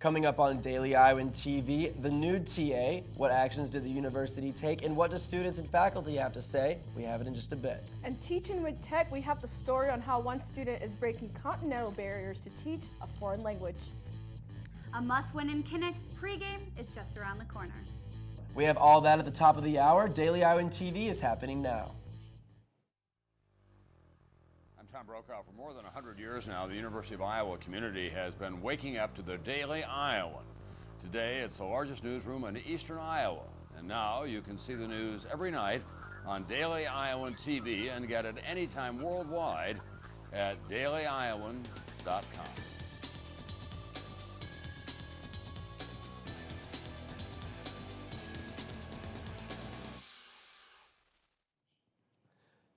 Coming up on Daily Iowan TV, the new TA, what actions did the university take, and what do students and faculty have to say? We have it in just a bit. And Teaching with Tech, we have the story on how one student is breaking continental barriers to teach a foreign language. A must-win in Kinnick, pregame is just around the corner. We have all that at the top of the hour. Daily Iowan TV is happening now. Tom Brokaw. For more than 100 years now, the University of Iowa community has been waking up to the Daily Iowan. Today, it's the largest newsroom in eastern Iowa. And now you can see the news every night on Daily Iowan TV and get it anytime worldwide at dailyiowan.com.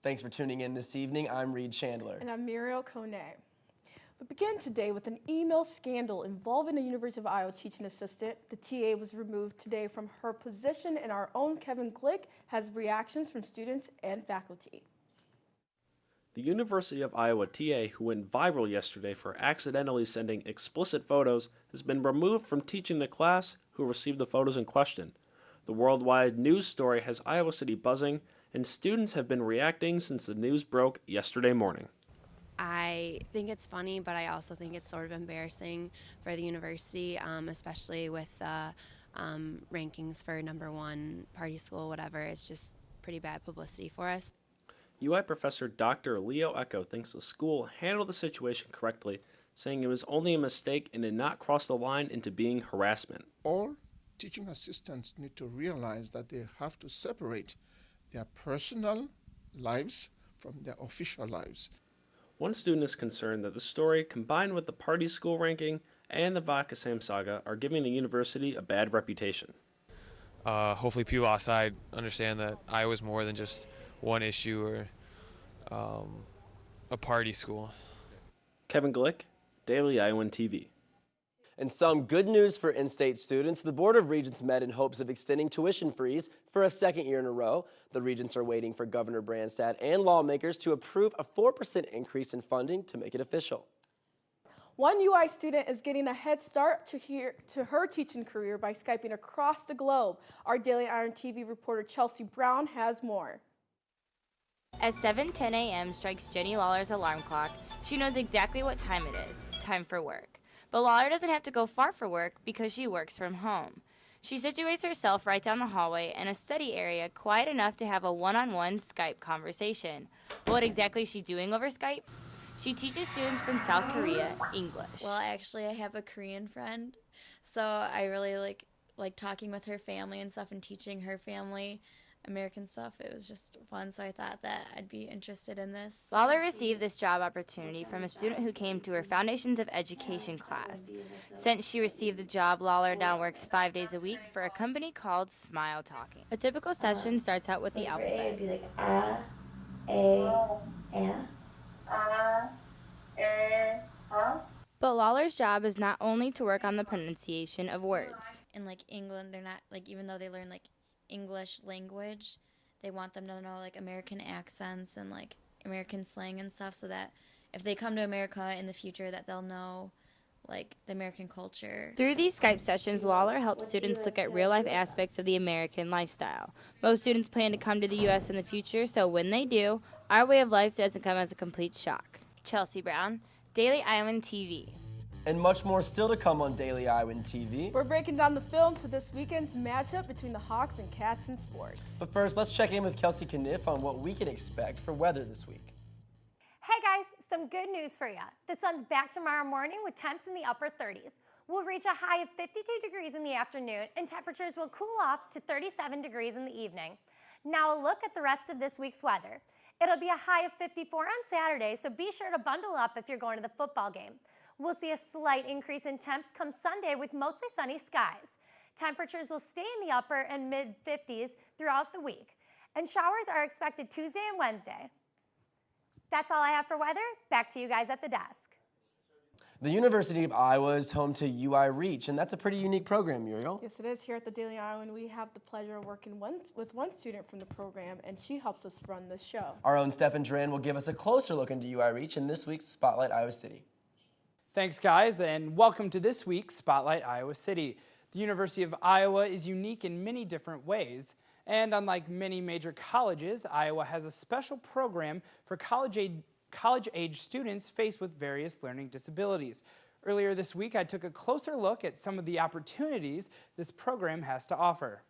Thanks for tuning in this evening. I'm Reed Chandler. And I'm Muriel Kone. We begin today with an email scandal involving a University of Iowa teaching assistant. The TA was removed today from her position, and our own Kevin Glick has reactions from students and faculty. The University of Iowa TA, who went viral yesterday for accidentally sending explicit photos, has been removed from teaching the class who received the photos in question. The worldwide news story has Iowa City buzzing, and students have been reacting since the news broke yesterday morning. I think it's funny, but I also think it's sort of embarrassing for the university, especially with the rankings for #1 party school, whatever. It's just pretty bad publicity for us. UI professor Dr. Leo Echo thinks the school handled the situation correctly, saying it was only a mistake and did not cross the line into being harassment. All teaching assistants need to realize that they have to separate their personal lives from their official lives. One student is concerned that the story, combined with the party school ranking and the Vodka Sam saga, are giving the university a bad reputation. Hopefully people outside understand that Iowa's more than just one issue or a party school. Kevin Glick, Daily Iowan TV. And some good news for in-state students. The Board of Regents met in hopes of extending tuition freeze for a second year in a row. The Regents are waiting for Governor Branstad and lawmakers to approve a 4% increase in funding to make it official. One UI student is getting a head start to her teaching career by Skyping across the globe. Our Daily Iowan TV reporter Chelsea Brown has more. As 7:10 a.m. strikes Jenny Lawler's alarm clock, she knows exactly what time it is, time for work. But Lawler doesn't have to go far for work because she works from home. She situates herself right down the hallway in a study area quiet enough to have a one-on-one Skype conversation. But what exactly is she doing over Skype? She teaches students from South Korea English. Well, actually, I have a Korean friend, so I really like talking with her family and stuff and teaching her family American stuff. It was just fun, so I thought that I'd be interested in this. Lawler received this job opportunity from a student who came to her Foundations of Education class. Since she received the job, Lawler now works 5 days a week for a company called Smile Talking. A typical session starts out with the alphabet. It would be like A, But Lawler's job is not only to work on the pronunciation of words. In like England, they're not like, even though they learn like English language, they want them to know like American accents and like American slang and stuff, so that if they come to America in the future that they'll know like the American culture. Through these Skype sessions, Lawler helps students look at real-life aspects of the American lifestyle. Most students plan to come to the U.S. in the future, so when they do, our way of life doesn't come as a complete shock. Chelsea Brown, Daily Iowan TV. And much more still to come on Daily Iowan TV. We're breaking down the film to this weekend's matchup between the Hawks and Cats in sports. But first, let's check in with Kelsey Kniff on what we can expect for weather this week. Hey guys, some good news for you. The sun's back tomorrow morning with temps in the upper 30s. We'll reach a high of 52 degrees in the afternoon, and temperatures will cool off to 37 degrees in the evening. Now a look at the rest of this week's weather. It'll be a high of 54 on Saturday, so be sure to bundle up if you're going to the football game. We'll see a slight increase in temps come Sunday with mostly sunny skies. Temperatures will stay in the upper and mid-50s throughout the week, and showers are expected Tuesday and Wednesday. That's all I have for weather. Back to you guys at the desk. The University of Iowa is home to UI Reach, and that's a pretty unique program, Muriel. Yes, it is. Here at the Daily Iowan, we have the pleasure of working with one student from the program, and she helps us run this show. Our own Stefan Duran will give us a closer look into UI Reach in this week's Spotlight Iowa City. Thanks, guys, and welcome to this week's Spotlight Iowa City. The University of Iowa is unique in many different ways, and unlike many major colleges, Iowa has a special program for college-age students faced with various learning disabilities. Earlier this week, I took a closer look at some of the opportunities this program has to offer.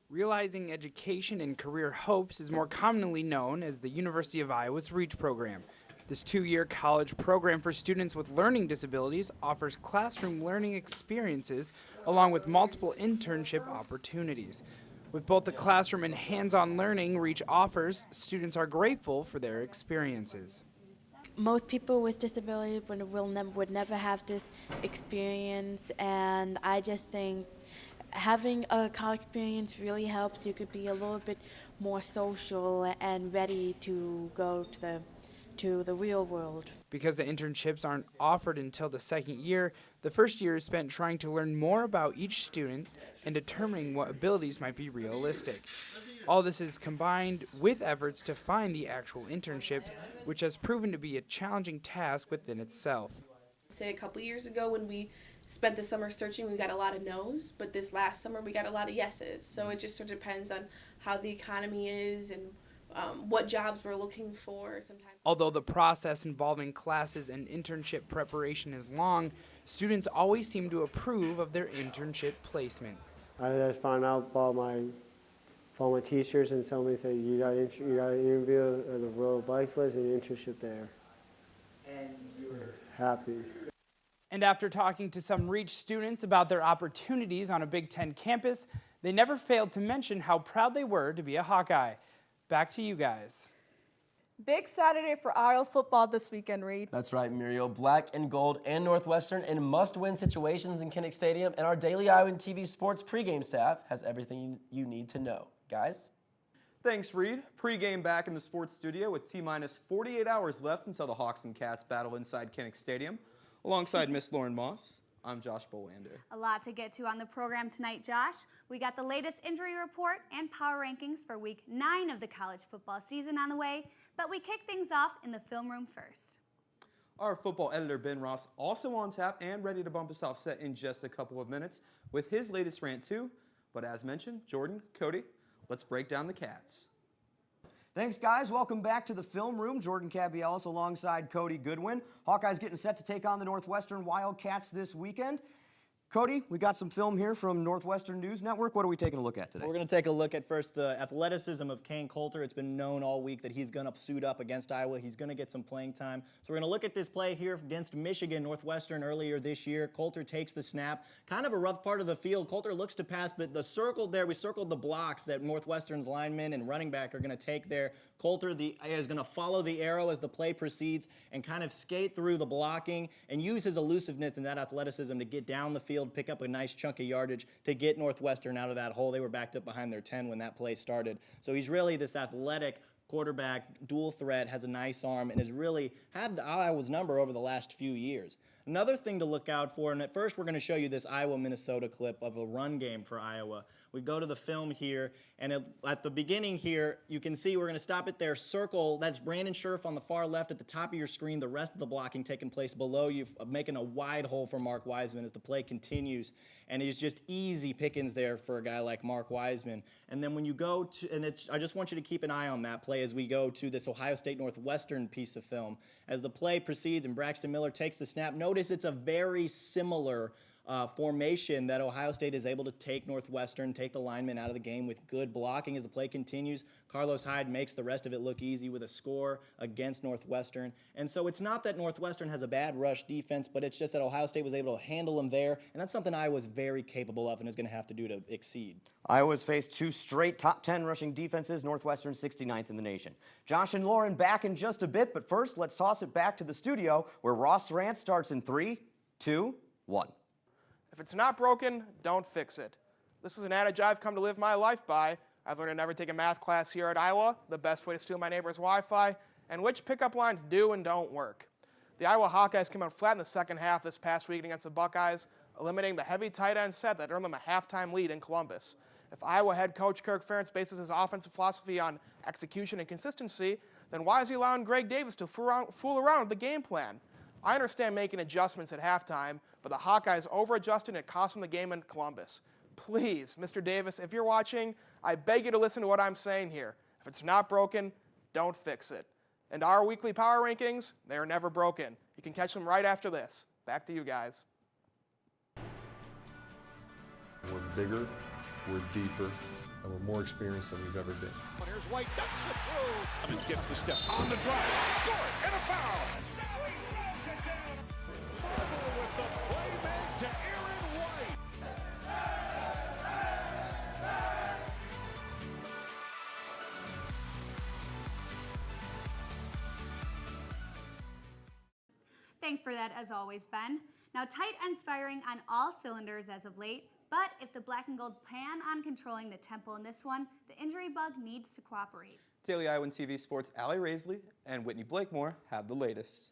Realizing Education and Career Hopes is more commonly known as the University of Iowa's REACH program. This 2-year college program for students with learning disabilities offers classroom learning experiences along with multiple internship opportunities. With both the classroom and hands-on learning REACH offers, students are grateful for their experiences. Most people with disabilities would never have this experience, and I just think having a college experience really helps. You could be a little bit more social and ready to go to the real world. Because the internships aren't offered until the second year, the first year is spent trying to learn more about each student and determining what abilities might be realistic. All this is combined with efforts to find the actual internships, which has proven to be a challenging task within itself. Say a couple years ago when we spent the summer searching, we got a lot of no's, but this last summer we got a lot of yeses. So it just sort of depends on how the economy is and what jobs we're looking for sometimes. Although the process involving classes and internship preparation is long, students always seem to approve of their internship placement. I just found out about my teachers, and somebody said, you got an interview at the Royal Bike was an internship there. And you were happy. And after talking to some REACH students about their opportunities on a Big Ten campus, they never failed to mention how proud they were to be a Hawkeye. Back to you guys. Big Saturday for Iowa football this weekend, Reed. That's right, Muriel. Black and gold and Northwestern in must-win situations in Kinnick Stadium, and our daily Iowan TV Sports pregame staff has everything you need to know. Guys? Thanks, Reed. Pregame back in the sports studio with T-minus 48 hours left until the Hawks and Cats battle inside Kinnick Stadium. Alongside Miss Lauren Moss, I'm Josh Bolander. A lot to get to on the program tonight, Josh. We got the latest injury report and power rankings for week 9 of the college football season on the way, but we kick things off in the film room first. Our football editor, Ben Ross, also on tap and ready to bump us off set in just a couple of minutes with his latest rant too. But as mentioned, Jordan, Cody, let's break down the Cats. Thanks, guys. Welcome back to the film room. Jordan Cabielis alongside Cody Goodwin. Hawkeyes getting set to take on the Northwestern Wildcats this weekend. Cody, we got some film here from Northwestern News Network. What are we taking a look at today? We're going to take a look at first the athleticism of Kane Coulter. It's been known all week that he's going to suit up against Iowa. He's going to get some playing time. So we're going to look at this play here against Michigan Northwestern earlier this year. Coulter takes the snap. Kind of a rough part of the field. Coulter looks to pass, but the circle there, we circled the blocks that Northwestern's linemen and running back are going to take there. Coulter is going to follow the arrow as the play proceeds and kind of skate through the blocking and use his elusiveness and that athleticism to get down the field, pick up a nice chunk of yardage to get Northwestern out of that hole. They were backed up behind their 10 when that play started. So he's really this athletic quarterback, dual threat, has a nice arm, and has really had Iowa's number over the last few years. Another thing to look out for, and at first we're going to show you this Iowa-Minnesota clip of a run game for Iowa. We go to the film here, and at the beginning here, you can see we're going to stop it there. Circle, that's Brandon Scherf on the far left at the top of your screen. The rest of the blocking taking place below you, making a wide hole for Mark Wiseman as the play continues. And he's just easy pickings there for a guy like Mark Wiseman. And then when you go to, and I just want you to keep an eye on that play as we go to this Ohio State Northwestern piece of film. As the play proceeds and Braxton Miller takes the snap, notice it's a very similar formation that Ohio State is able to take Northwestern, take the linemen out of the game with good blocking as the play continues. Carlos Hyde makes the rest of it look easy with a score against Northwestern. And so it's not that Northwestern has a bad rush defense, but it's just that Ohio State was able to handle them there, and that's something Iowa's very capable of and is going to have to do to exceed. Iowa's faced 2 straight top 10 rushing defenses, Northwestern 69th in the nation. Josh and Lauren back in just a bit, but first let's toss it back to the studio where Ross Rant starts in 3, 2, 1. If it's not broken, don't fix it. This is an adage I've come to live my life by. I've learned to never take a math class here at Iowa, the best way to steal my neighbor's Wi-Fi, and which pickup lines do and don't work. The Iowa Hawkeyes came out flat in the second half this past week against the Buckeyes, eliminating the heavy tight end set that earned them a halftime lead in Columbus. If Iowa head coach Kirk Ferentz bases his offensive philosophy on execution and consistency, then why is he allowing Greg Davis to fool around with the game plan? I understand making adjustments at halftime, but the Hawkeyes over-adjusted and it cost them the game in Columbus. Please, Mr. Davis, if you're watching, I beg you to listen to what I'm saying here. If it's not broken, don't fix it. And our weekly power rankings, they are never broken. You can catch them right after this. Back to you guys. We're bigger, we're deeper, and we're more experienced than we've ever been. Here's White, ducks it through. Cummins gets the step on the drive, score it, and a foul. Barber with the play made to Aaron White. Thanks for that, as always, Ben. Now, tight ends firing on all cylinders as of late, but if the black and gold plan on controlling the tempo in this one, the injury bug needs to cooperate. Daily Iowan TV Sports' Allie Raisley and Whitney Blakemore have the latest.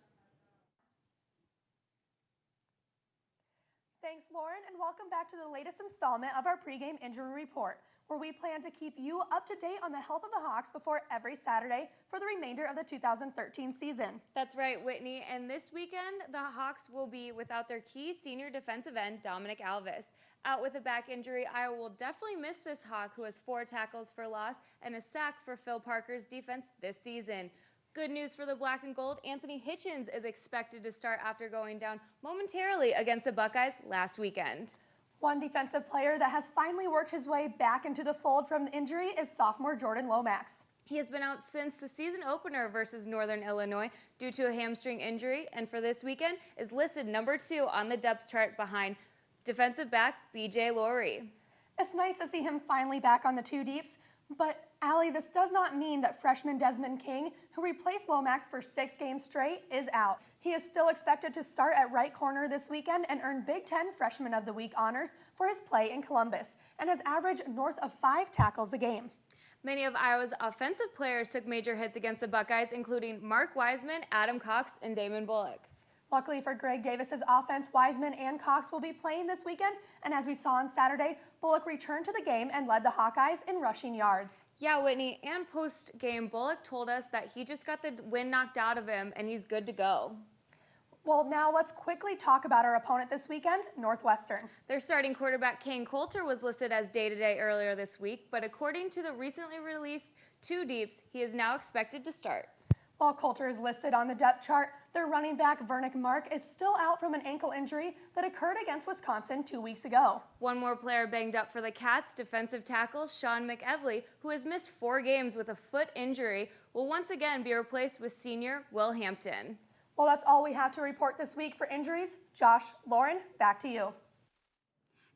Thanks, Lauren, and welcome back to the latest installment of our pregame injury report, where we plan to keep you up to date on the health of the Hawks before every Saturday for the remainder of the 2013 season. That's right, Whitney, and this weekend, the Hawks will be without their key senior defensive end, Dominic Alves. Out with a back injury, Iowa will definitely miss this Hawk, who has 4 tackles for loss and a sack for Phil Parker's defense this season. Good news for the black and gold, Anthony Hitchens is expected to start after going down momentarily against the Buckeyes last weekend. One defensive player that has finally worked his way back into the fold from the injury is sophomore Jordan Lomax. He has been out since the season opener versus Northern Illinois due to a hamstring injury, and for this weekend is listed number 2 on the depth chart behind defensive back B.J. Laurie. It's nice to see him finally back on the 2 deeps, but Allie, this does not mean that freshman Desmond King, who replaced Lomax for 6 games straight, is out. He is still expected to start at right corner this weekend and earn Big Ten Freshman of the Week honors for his play in Columbus and has averaged north of 5 tackles a game. Many of Iowa's offensive players took major hits against the Buckeyes, including Mark Wiseman, Adam Cox, and Damon Bullock. Luckily for Greg Davis's offense, Wiseman and Cox will be playing this weekend, and as we saw on Saturday, Bullock returned to the game and led the Hawkeyes in rushing yards. Yeah, Whitney, and post-game, Bullock told us that he just got the wind knocked out of him and he's good to go. Well, now let's quickly talk about our opponent this weekend, Northwestern. Their starting quarterback, Kane Coulter, was listed as day-to-day earlier this week, but according to the recently released 2 deeps, he is now expected to start. While Coulter is listed on the depth chart, their running back, Vernick Mark, is still out from an ankle injury that occurred against Wisconsin 2 weeks ago. One more player banged up for the Cats, defensive tackle Sean McEvely, who has missed 4 games with a foot injury, will once again be replaced with senior Will Hampton. Well, that's all we have to report this week for injuries. Josh, Lauren, back to you.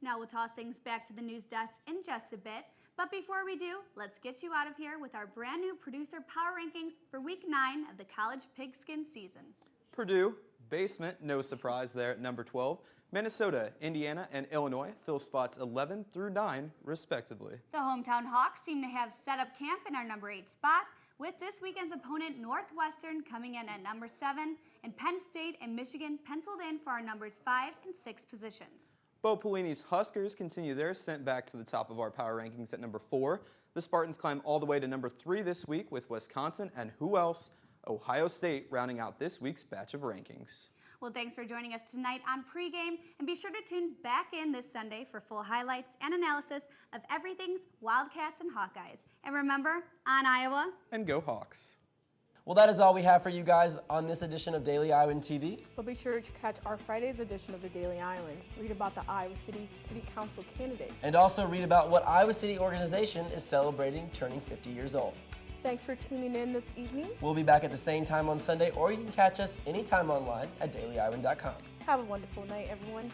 Now we'll toss things back to the news desk in just a bit. But before we do, let's get you out of here with our brand new producer power rankings for week 9 of the college pigskin season. Purdue, basement, no surprise there at number 12. Minnesota, Indiana, and Illinois fill spots 11 through 9, respectively. The hometown Hawks seem to have set up camp in our number 8 spot, with this weekend's opponent Northwestern coming in at number 7, and Penn State and Michigan penciled in for our numbers 5 and 6 positions. Bo Pelini's Huskers continue their ascent back to the top of our power rankings at number 4. The Spartans climb all the way to number 3 this week with Wisconsin and who else? Ohio State rounding out this week's batch of rankings. Well, thanks for joining us tonight on Pregame, and be sure to tune back in this Sunday for full highlights and analysis of everything's Wildcats and Hawkeyes. And remember, on Iowa, And go Hawks. Well, that is all we have for you guys on this edition of Daily Iowan TV. But be sure to catch our Friday's edition of the Daily Iowan. Read about the Iowa City City Council candidates. And also read about what Iowa City organization is celebrating turning 50 years old. Thanks for tuning in this evening. We'll be back at the same time on Sunday, or you can catch us anytime online at dailyiowan.com. Have a wonderful night, everyone.